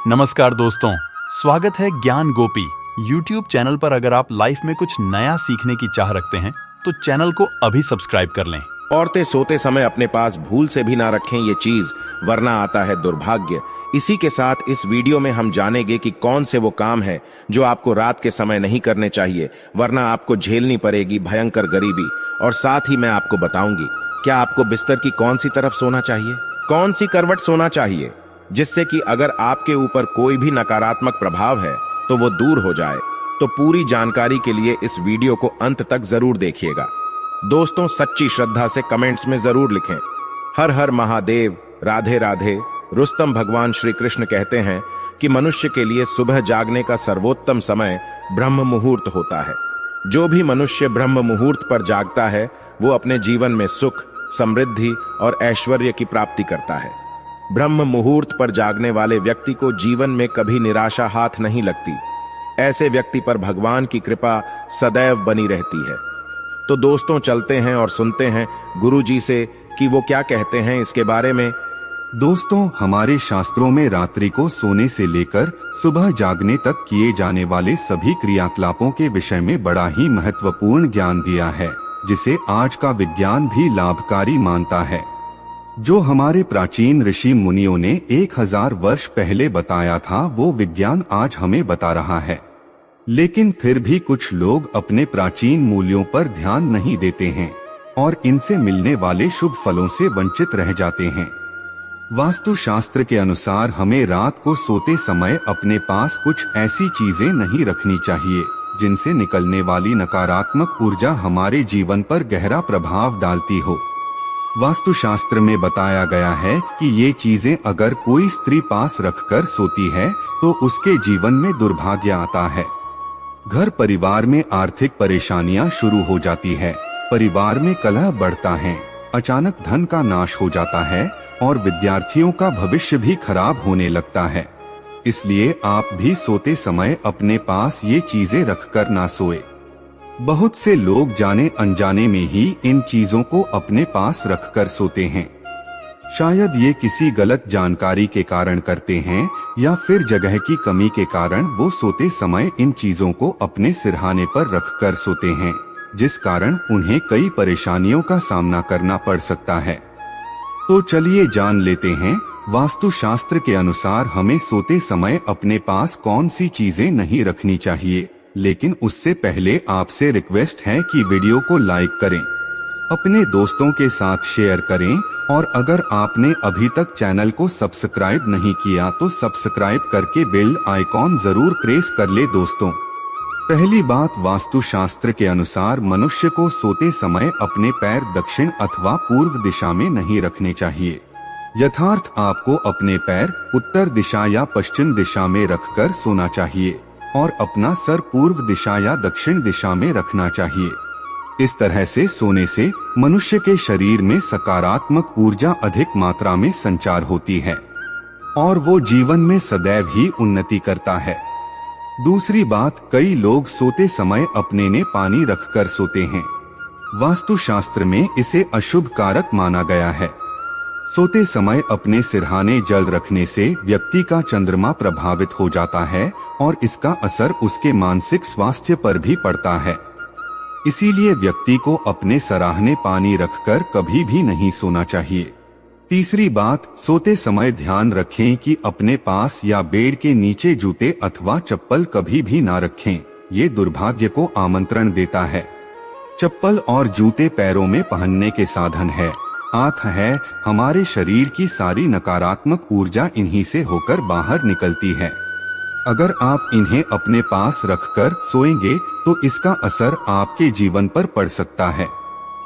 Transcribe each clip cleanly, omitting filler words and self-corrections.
नमस्कार दोस्तों, स्वागत है ज्ञान गोपी यूट्यूब चैनल पर। अगर आप लाइफ में कुछ नया सीखने की चाह रखते हैं तो चैनल को अभी सब्सक्राइब कर लें। औरतें सोते समय अपने पास भूल से भी ना रखें ये चीज, वरना आता है दुर्भाग्य। इसी के साथ इस वीडियो में हम जानेंगे कि कौन से वो काम है जो आपको रात के समय नहीं करने चाहिए, वरना आपको झेलनी पड़ेगी भयंकर गरीबी। और साथ ही मैं आपको बताऊंगी क्या आपको बिस्तर की कौन सी तरफ सोना चाहिए, कौन सी करवट सोना चाहिए, जिससे कि अगर आपके ऊपर कोई भी नकारात्मक प्रभाव है तो वो दूर हो जाए। तो पूरी जानकारी के लिए इस वीडियो को अंत तक जरूर देखिएगा। दोस्तों, सच्ची श्रद्धा से कमेंट्स में जरूर लिखें हर हर महादेव, राधे राधे। रुस्तम भगवान श्री कृष्ण कहते हैं कि मनुष्य के लिए सुबह जागने का सर्वोत्तम समय ब्रह्म मुहूर्त होता है। जो भी मनुष्य ब्रह्म मुहूर्त पर जागता है वो अपने जीवन में सुख, समृद्धि और ऐश्वर्य की प्राप्ति करता है। ब्रह्म मुहूर्त पर जागने वाले व्यक्ति को जीवन में कभी निराशा हाथ नहीं लगती। ऐसे व्यक्ति पर भगवान की कृपा सदैव बनी रहती है। तो दोस्तों, चलते हैं और सुनते हैं गुरुजी से कि वो क्या कहते हैं इसके बारे में। दोस्तों, हमारे शास्त्रों में रात्रि को सोने से लेकर सुबह जागने तक किए जाने वाले सभी क्रियाकलापों के विषय में बड़ा ही महत्वपूर्ण ज्ञान दिया है, जिसे आज का विज्ञान भी लाभकारी मानता है। जो हमारे प्राचीन ऋषि मुनियों ने 1000 वर्ष पहले बताया था वो विज्ञान आज हमें बता रहा है। लेकिन फिर भी कुछ लोग अपने प्राचीन मूल्यों पर ध्यान नहीं देते हैं और इनसे मिलने वाले शुभ फलों से वंचित रह जाते हैं। वास्तु शास्त्र के अनुसार हमें रात को सोते समय अपने पास कुछ ऐसी चीजें नहीं रखनी चाहिए जिनसे निकलने वाली नकारात्मक ऊर्जा हमारे जीवन पर गहरा प्रभाव डालती हो। वास्तुशास्त्र में बताया गया है कि ये चीजें अगर कोई स्त्री पास रखकर सोती है तो उसके जीवन में दुर्भाग्य आता है। घर परिवार में आर्थिक परेशानियां शुरू हो जाती है, परिवार में कलह बढ़ता है, अचानक धन का नाश हो जाता है और विद्यार्थियों का भविष्य भी खराब होने लगता है। इसलिए आप भी सोते समय अपने पास ये चीजें रखकर ना सोए। बहुत से लोग जाने अनजाने में ही इन चीजों को अपने पास रखकर सोते हैं। शायद ये किसी गलत जानकारी के कारण करते हैं या फिर जगह की कमी के कारण वो सोते समय इन चीजों को अपने सिरहाने पर रखकर सोते हैं, जिस कारण उन्हें कई परेशानियों का सामना करना पड़ सकता है। तो चलिए जान लेते हैं वास्तु शास्त्र के अनुसार हमें सोते समय अपने पास कौन सी चीजें नहीं रखनी चाहिए। लेकिन उससे पहले आपसे रिक्वेस्ट है कि वीडियो को लाइक करें, अपने दोस्तों के साथ शेयर करें और अगर आपने अभी तक चैनल को सब्सक्राइब नहीं किया तो सब्सक्राइब करके बेल आइकॉन जरूर प्रेस कर ले। दोस्तों, पहली बात, वास्तु शास्त्र के अनुसार मनुष्य को सोते समय अपने पैर दक्षिण अथवा पूर्व दिशा में नहीं रखने चाहिए। यथार्थ आपको अपने पैर उत्तर दिशा या पश्चिम दिशा में रखकर सोना चाहिए और अपना सर पूर्व दिशा या दक्षिण दिशा में रखना चाहिए। इस तरह से सोने से मनुष्य के शरीर में सकारात्मक ऊर्जा अधिक मात्रा में संचार होती है और वो जीवन में सदैव ही उन्नति करता है। दूसरी बात, कई लोग सोते समय अपने में पानी रखकर सोते हैं। वास्तु शास्त्र में इसे अशुभ कारक माना गया है। सोते समय अपने सिरहाने जल रखने से व्यक्ति का चंद्रमा प्रभावित हो जाता है और इसका असर उसके मानसिक स्वास्थ्य पर भी पड़ता है। इसीलिए व्यक्ति को अपने सराहने पानी रखकर कभी भी नहीं सोना चाहिए। तीसरी बात, सोते समय ध्यान रखें कि अपने पास या बेड के नीचे जूते अथवा चप्पल कभी भी ना रखें। ये दुर्भाग्य को आमंत्रण देता है। चप्पल और जूते पैरों में पहनने के साधन है, हाथ है। हमारे शरीर की सारी नकारात्मक ऊर्जा इन्हीं से होकर बाहर निकलती है। अगर आप इन्हें अपने पास रखकर सोएंगे तो इसका असर आपके जीवन पर पड़ सकता है।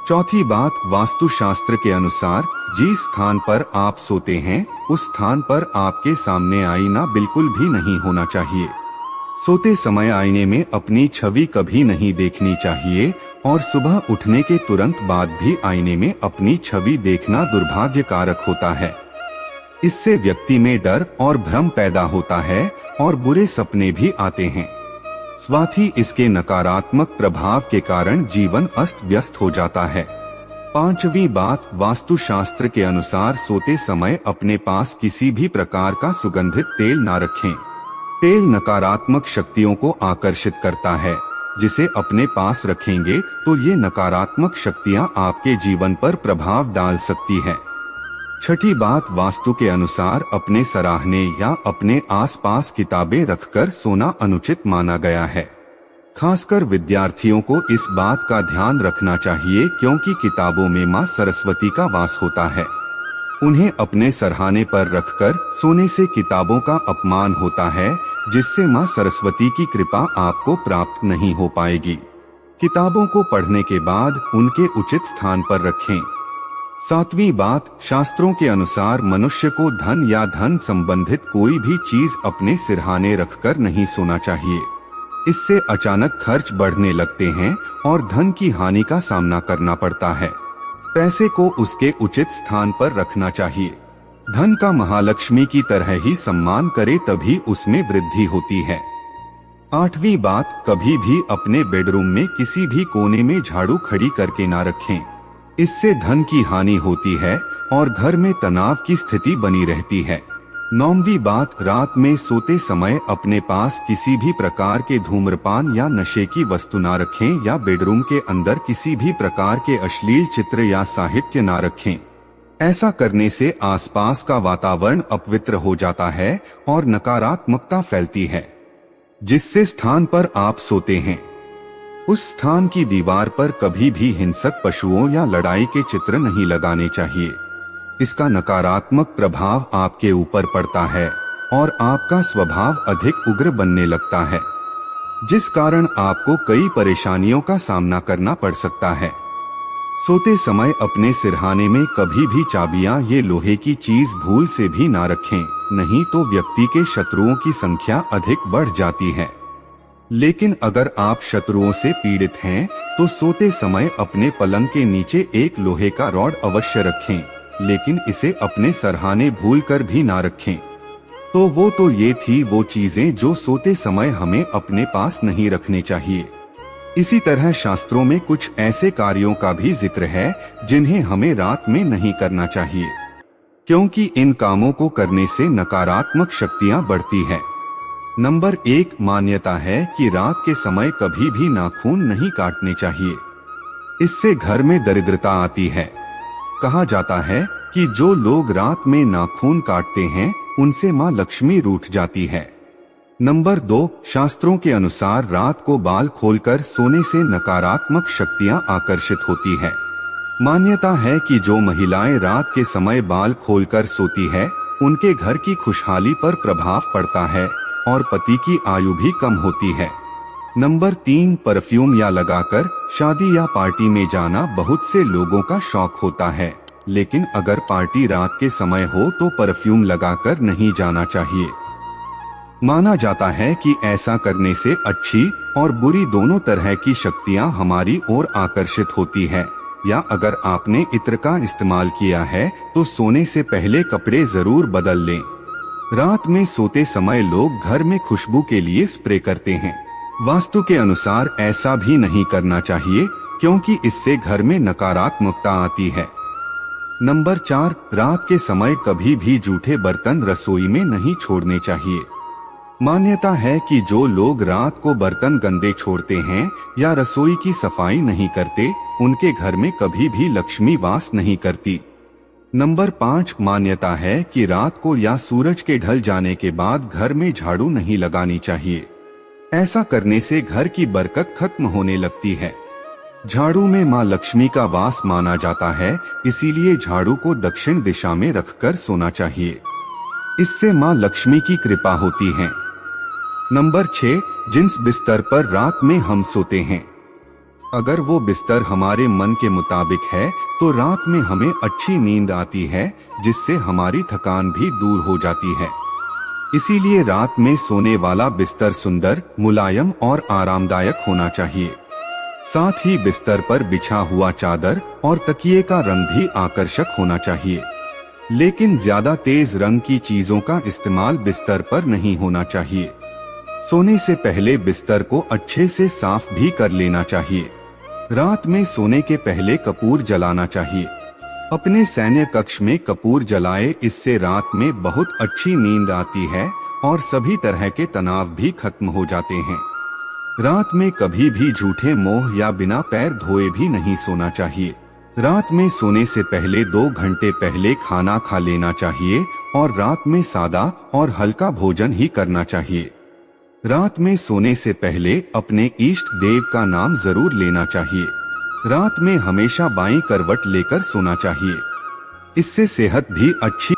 चौथी बात, वास्तु शास्त्र के अनुसार जिस स्थान पर आप सोते हैं उस स्थान पर आपके सामने आईना बिल्कुल भी नहीं होना चाहिए। सोते समय आईने में अपनी छवि कभी नहीं देखनी चाहिए और सुबह उठने के तुरंत बाद भी आईने में अपनी छवि देखना दुर्भाग्य कारक होता है। इससे व्यक्ति में डर और भ्रम पैदा होता है और बुरे सपने भी आते हैं। साथ ही इसके नकारात्मक प्रभाव के कारण जीवन अस्त व्यस्त हो जाता है। 5वीं बात, वास्तुशास्त्र के अनुसार सोते समय अपने पास किसी भी प्रकार का सुगंधित तेल ना रखें। तेल नकारात्मक शक्तियों को आकर्षित करता है, जिसे अपने पास रखेंगे तो ये नकारात्मक शक्तियां आपके जीवन पर प्रभाव डाल सकती है। 6ठी बात, वास्तु के अनुसार अपने सराहने या अपने आसपास किताबें रखकर सोना अनुचित माना गया है। खासकर विद्यार्थियों को इस बात का ध्यान रखना चाहिए क्योंकि किताबों में मां सरस्वती का वास होता है। उन्हें अपने सरहाने पर रखकर सोने से किताबों का अपमान होता है, जिससे मां सरस्वती की कृपा आपको प्राप्त नहीं हो पाएगी। किताबों को पढ़ने के बाद उनके उचित स्थान पर रखें। 7वीं बात, शास्त्रों के अनुसार मनुष्य को धन या धन संबंधित कोई भी चीज अपने सिरहाने रखकर नहीं सोना चाहिए। इससे अचानक खर्च बढ़ने लगते हैं और धन की हानि का सामना करना पड़ता है। पैसे को उसके उचित स्थान पर रखना चाहिए। धन का महालक्ष्मी की तरह ही सम्मान करे तभी उसमें वृद्धि होती है। 8वीं बात, कभी भी अपने बेडरूम में किसी भी कोने में झाड़ू खड़ी करके ना रखें। इससे धन की हानि होती है और घर में तनाव की स्थिति बनी रहती है। 9वीं बात, रात में सोते समय अपने पास किसी भी प्रकार के धूम्रपान या नशे की वस्तु ना रखें या बेडरूम के अंदर किसी भी प्रकार के अश्लील चित्र या साहित्य ना रखें। ऐसा करने से आसपास का वातावरण अपवित्र हो जाता है और नकारात्मकता फैलती है। जिससे स्थान पर आप सोते हैं उस स्थान की दीवार पर कभी भी हिंसक पशुओं या लड़ाई के चित्र नहीं लगाने चाहिए। इसका नकारात्मक प्रभाव आपके ऊपर पड़ता है और आपका स्वभाव अधिक उग्र बनने लगता है, जिस कारण आपको कई परेशानियों का सामना करना पड़ सकता है। सोते समय अपने सिरहाने में कभी भी चाबियां ये लोहे की चीज भूल से भी ना रखें, नहीं तो व्यक्ति के शत्रुओं की संख्या अधिक बढ़ जाती है। लेकिन अगर आप शत्रुओं से पीड़ित हैं तो सोते समय अपने पलंग के नीचे एक लोहे का रॉड अवश्य रखें, लेकिन इसे अपने सरहाने भूलकर भी ना रखें। तो ये थी वो चीजें जो सोते समय हमें अपने पास नहीं रखने चाहिए। इसी तरह शास्त्रों में कुछ ऐसे कार्यों का भी जिक्र है जिन्हें हमें रात में नहीं करना चाहिए, क्योंकि इन कामों को करने से नकारात्मक शक्तियां बढ़ती है। नंबर 1, मान्यता है कि रात के समय कभी भी नाखून नहीं काटने चाहिए। इससे घर में दरिद्रता आती है। कहा जाता है कि जो लोग रात में नाखून काटते हैं उनसे मां लक्ष्मी रूठ जाती है। नंबर 2, शास्त्रों के अनुसार रात को बाल खोलकर सोने से नकारात्मक शक्तियां आकर्षित होती है। मान्यता है कि जो महिलाएं रात के समय बाल खोलकर सोती है उनके घर की खुशहाली पर प्रभाव पड़ता है और पति की आयु भी कम होती है। नंबर 3, परफ्यूम या लगाकर शादी या पार्टी में जाना बहुत से लोगों का शौक होता है, लेकिन अगर पार्टी रात के समय हो तो परफ्यूम लगाकर नहीं जाना चाहिए। माना जाता है कि ऐसा करने से अच्छी और बुरी दोनों तरह की शक्तियां हमारी ओर आकर्षित होती है। या अगर आपने इत्र का इस्तेमाल किया है तो सोने से पहले कपड़े जरूर बदल लें। रात में सोते समय लोग घर में खुशबू के लिए स्प्रे करते हैं। वास्तु के अनुसार ऐसा भी नहीं करना चाहिए क्योंकि इससे घर में नकारात्मकता आती है। नंबर 4, रात के समय कभी भी जूठे बर्तन रसोई में नहीं छोड़ने चाहिए। मान्यता है कि जो लोग रात को बर्तन गंदे छोड़ते हैं या रसोई की सफाई नहीं करते उनके घर में कभी भी लक्ष्मी वास नहीं करती। नंबर 5, मान्यता है कि रात को या सूरज के ढल जाने के बाद घर में झाड़ू नहीं लगानी चाहिए। ऐसा करने से घर की बरकत खत्म होने लगती है। झाड़ू में मां लक्ष्मी का वास माना जाता है, इसीलिए झाड़ू को दक्षिण दिशा में रखकर सोना चाहिए। इससे मां लक्ष्मी की कृपा होती है। नंबर 6, जिस बिस्तर पर रात में हम सोते हैं अगर वो बिस्तर हमारे मन के मुताबिक है तो रात में हमें अच्छी नींद आती है, जिससे हमारी थकान भी दूर हो जाती है। इसीलिए रात में सोने वाला बिस्तर सुंदर, मुलायम और आरामदायक होना चाहिए। साथ ही बिस्तर पर बिछा हुआ चादर और तकिए का रंग भी आकर्षक होना चाहिए। लेकिन ज्यादा तेज रंग की चीजों का इस्तेमाल बिस्तर पर नहीं होना चाहिए। सोने से पहले बिस्तर को अच्छे से साफ भी कर लेना चाहिए। रात में सोने के पहले कपूर जलाना चाहिए। अपने सैन्य कक्ष में कपूर जलाए, इससे रात में बहुत अच्छी नींद आती है और सभी तरह के तनाव भी खत्म हो जाते हैं। रात में कभी भी झूठे मोह या बिना पैर धोए भी नहीं सोना चाहिए। रात में सोने से पहले 2 घंटे पहले खाना खा लेना चाहिए और रात में सादा और हल्का भोजन ही करना चाहिए। रात में सोने से पहले अपने इष्ट देव का नाम जरूर लेना चाहिए। रात में हमेशा बाईं करवट लेकर सोना चाहिए, इससे सेहत भी अच्छी